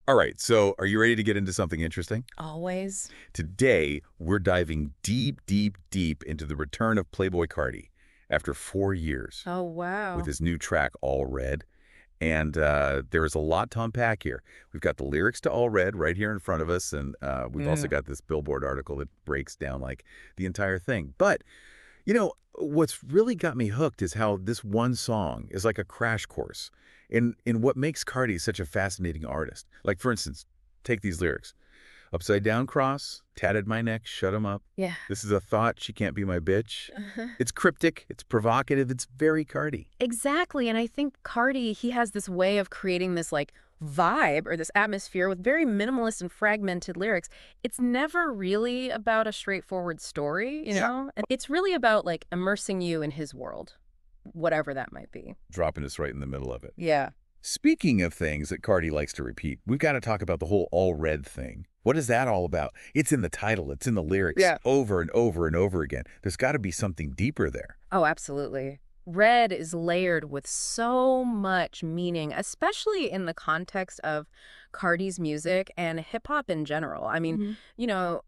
All right, so are you ready to get into something interesting? Always. Today, we're diving deep, deep, deep into the return of Playboi Carti after 4 years Oh, with wow. his new track, All Red. And there is a lot to unpack here. We've got the lyrics to All Red right here in front of us, and we've also Mm. got this Billboard article that breaks down, like, the entire thing. But, what's really got me hooked is how this one song is like a crash course in what makes Carti such a fascinating artist. Like, for instance, take these lyrics. Upside down cross, tatted my neck, shut him up. Yeah. This is a thought, she can't be my bitch. It's cryptic, it's provocative, it's very Carti. Exactly. And I think Cardi, he has this way of creating this like vibe or this atmosphere with very minimalist and fragmented lyrics. It's never really about a straightforward story, you Yeah. know? And it's really about like immersing you in his world, whatever that might be. Dropping us right in the middle of it. Yeah. Speaking of things that Cardi likes to repeat, we've got to talk about the whole all red thing. What is that all about? It's in the title, it's in the lyrics, Yeah. over and over and over again. There's got to be something deeper there. Oh, absolutely. Red is layered with so much meaning, especially in the context of Cardi's music and hip hop in general. I mean,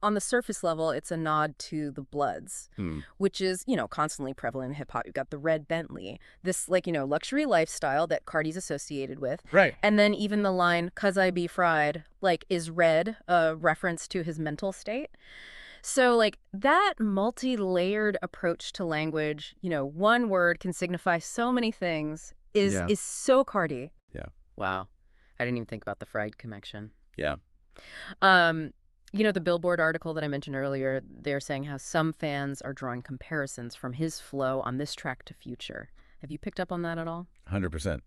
on the surface level, it's a nod to the Bloods, Hmm. which is, constantly prevalent in hip hop. You've got the red Bentley, this like, luxury lifestyle that Cardi's associated with. Right. And then even the line, "'Cause I be fried," like, is red a reference to his mental state? So, like, that multi-layered approach to language, one word can signify so many things, is Yeah. is so Cardi. Yeah. Wow. I didn't even think about the fried connection. Yeah. The Billboard article that I mentioned earlier, they're saying how some fans are drawing comparisons from his flow on this track to Future. Have you picked up on that at all? 100%.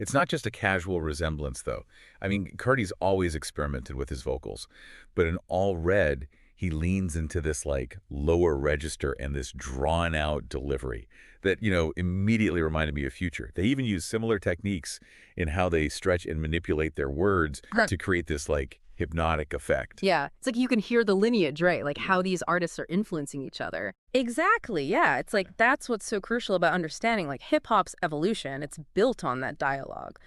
It's not just a casual resemblance, though. I mean, Cardi's always experimented with his vocals, but in All Red, he leans into this, like, lower register and this drawn-out delivery that, immediately reminded me of Future. They even use similar techniques in how they stretch and manipulate their words to create this, like, hypnotic effect. Yeah. It's like you can hear the lineage, right? Like how these artists are influencing each other. Exactly. Yeah. It's like that's what's so crucial about understanding like hip hop's evolution. It's built on that dialogue.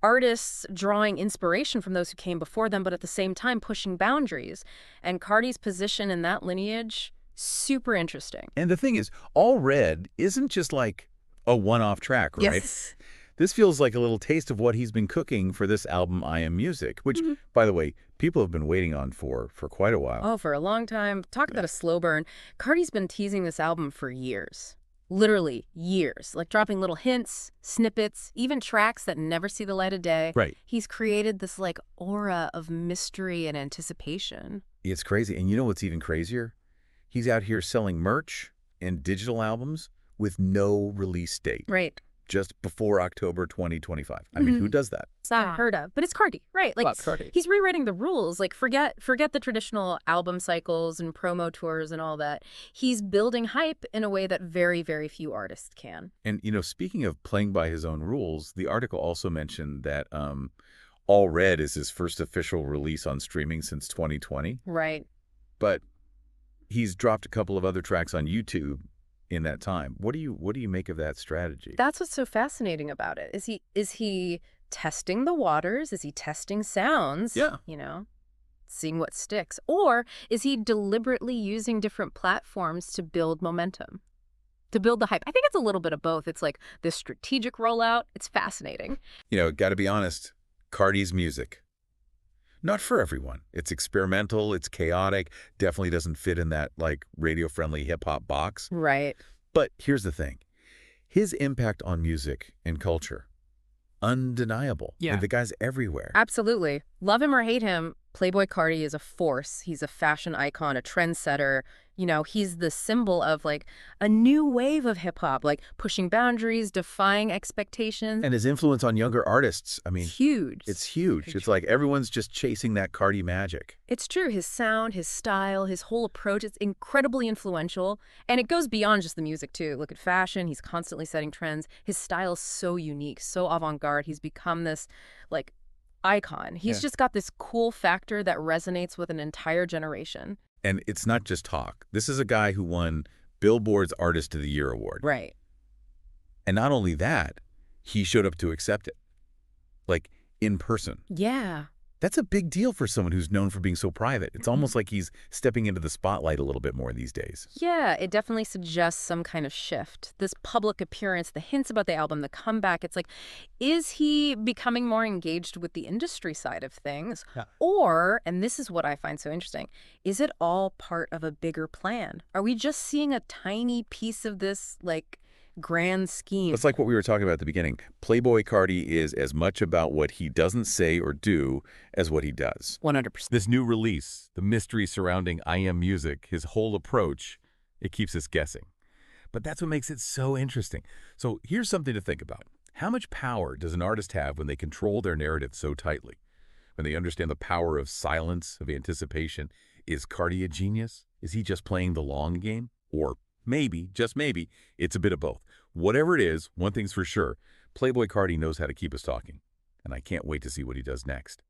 Artists drawing inspiration from those who came before them, but at the same time pushing boundaries. And Cardi's position in that lineage, super interesting. And the thing is, All Red isn't just like a one-off track, right? Yes. This feels like a little taste of what he's been cooking for this album, I Am Music, which, by the way, people have been waiting on for quite a while. Oh, for a long time. Talk about a slow burn. Cardi's been teasing this album for years. Literally years. Like dropping little hints, snippets, even tracks that never see the light of day. Right. He's created this like aura of mystery and anticipation. It's crazy. And you know what's even crazier? He's out here selling merch and digital albums with no release date. Right. Just before October 2025. I mean, who does that? It's not heard of, but it's Cardi, right? Like Carti. he's rewriting the rules. Like forget the traditional album cycles and promo tours and all that. He's building hype in a way that very, very few artists can. And, speaking of playing by his own rules, the article also mentioned that All Red is his first official release on streaming since 2020. Right. But he's dropped a couple of other tracks on YouTube in that time. What do you make of that strategy? That's what's so fascinating about it. Is he testing the waters? Is he testing sounds? Yeah. Seeing what sticks? Or is he deliberately using different platforms to build momentum? To build the hype? I think it's a little bit of both. It's like this strategic rollout. It's fascinating. Got to be honest, Cardi's music, not for everyone. It's experimental, it's chaotic, definitely doesn't fit in that, like, radio-friendly hip-hop box. Right. But here's the thing. His impact on music and culture, undeniable. Yeah. And the guy's everywhere. Absolutely. Love him or hate him, Playboi Carti is a force. He's a fashion icon, a trendsetter. He's the symbol of like a new wave of hip hop, like pushing boundaries, defying expectations. And his influence on younger artists, I mean, huge. it's huge. It's like everyone's just chasing that Cardi magic. It's true. His sound, his style, his whole approach, it's incredibly influential. And it goes beyond just the music, too. Look at fashion. He's constantly setting trends. His style is so unique, so avant-garde. He's become this, like, icon. He's just got this cool factor that resonates with an entire generation. And it's not just talk. This is a guy who won Billboard's Artist of the Year award. Right. And not only that, he showed up to accept it. Like, in person. Yeah. That's a big deal for someone who's known for being so private. It's almost like he's stepping into the spotlight a little bit more these days. Yeah, it definitely suggests some kind of shift. This public appearance, the hints about the album, the comeback, it's like, is he becoming more engaged with the industry side of things? Yeah. Or, and this is what I find so interesting, is it all part of a bigger plan? Are we just seeing a tiny piece of this, like, grand scheme? It's like what we were talking about at the beginning. Playboi Carti is as much about what he doesn't say or do as what he does. 100%. This new release, the mystery surrounding I Am Music, his whole approach, it keeps us guessing. But that's what makes it so interesting. So here's something to think about. How much power does an artist have when they control their narrative so tightly? When they understand the power of silence, of anticipation? Is Carti a genius? Is he just playing the long game? Or maybe, just maybe, it's a bit of both. Whatever it is, one thing's for sure, Playboi Carti knows how to keep us talking. And I can't wait to see what he does next.